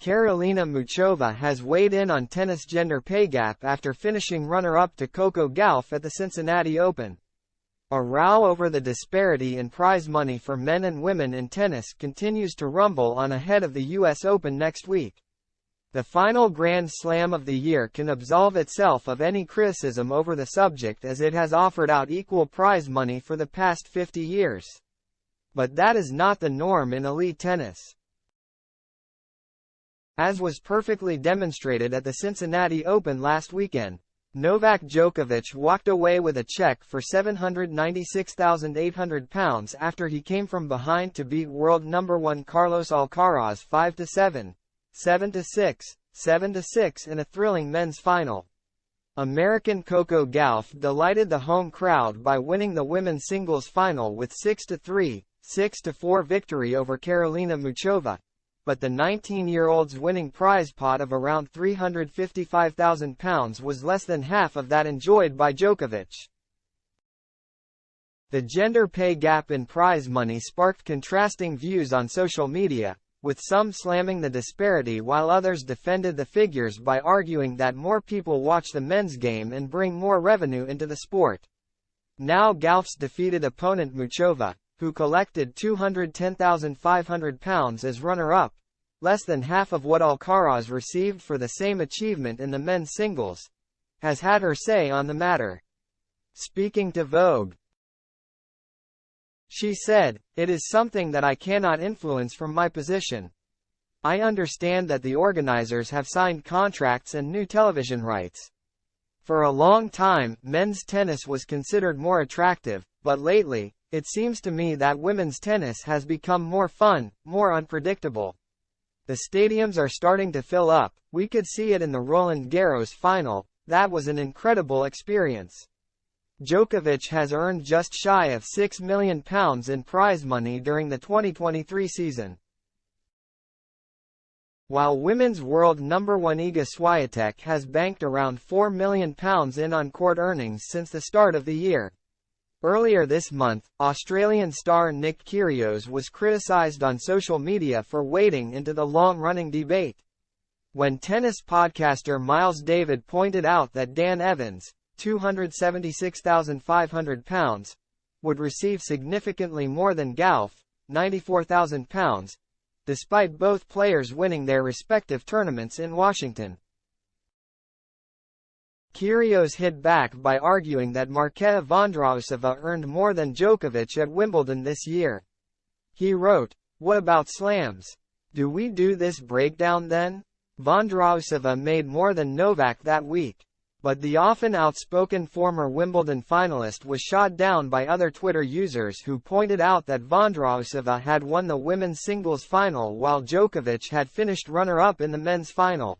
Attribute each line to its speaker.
Speaker 1: Karolina Muchova has weighed in on tennis gender pay gap after finishing runner-up to Coco Gauff at the Cincinnati Open. A row over the disparity in prize money for men and women in tennis continues to rumble on ahead of the US Open next week. The final Grand Slam of the year can absolve itself of any criticism over the subject, as it has offered out equal prize money for the past 50 years. But that is not the norm in elite tennis. As was perfectly demonstrated at the Cincinnati Open last weekend, Novak Djokovic walked away with a check for £796,800 after he came from behind to beat world number 1 Carlos Alcaraz 5-7, 7-6, 7-6 in a thrilling men's final. American Coco Gauff delighted the home crowd by winning the women's singles final with 6-3, 6-4 victory over Karolina Muchova. But the 19-year-old's winning prize pot of around £355,000 was less than half of that enjoyed by Djokovic. The gender pay gap in prize money sparked contrasting views on social media, with some slamming the disparity while others defended the figures by arguing that more people watch the men's game and bring more revenue into the sport. Now Gauff's defeated opponent Muchova, who collected £210,500 as runner-up, less than half of what Alcaraz received for the same achievement in the men's singles, has had her say on the matter. Speaking to Vogue, she said, "It is something that I cannot influence from my position. I understand that the organizers have signed contracts and new television rights. For a long time, men's tennis was considered more attractive, but lately, it seems to me that women's tennis has become more fun, more unpredictable. The stadiums are starting to fill up. We could see it in the Roland Garros final. That was an incredible experience." Djokovic has earned just shy of £6 million in prize money during the 2023 season. While women's world number 1 Iga Swiatek has banked around £4 million in on-court earnings since the start of the year. Earlier this month, Australian star Nick Kyrgios was criticised on social media for wading into the long-running debate. When tennis podcaster Miles David pointed out that Dan Evans, £276,500, would receive significantly more than Gauff, £94,000, despite both players winning their respective tournaments in Washington. Kyrgios hit back by arguing that Marketa Vondrousova earned more than Djokovic at Wimbledon this year. He wrote, "What about slams? Do we do this breakdown then? Vondrousova made more than Novak that week." But the often outspoken former Wimbledon finalist was shot down by other Twitter users who pointed out that Vondrousova had won the women's singles final while Djokovic had finished runner-up in the men's final.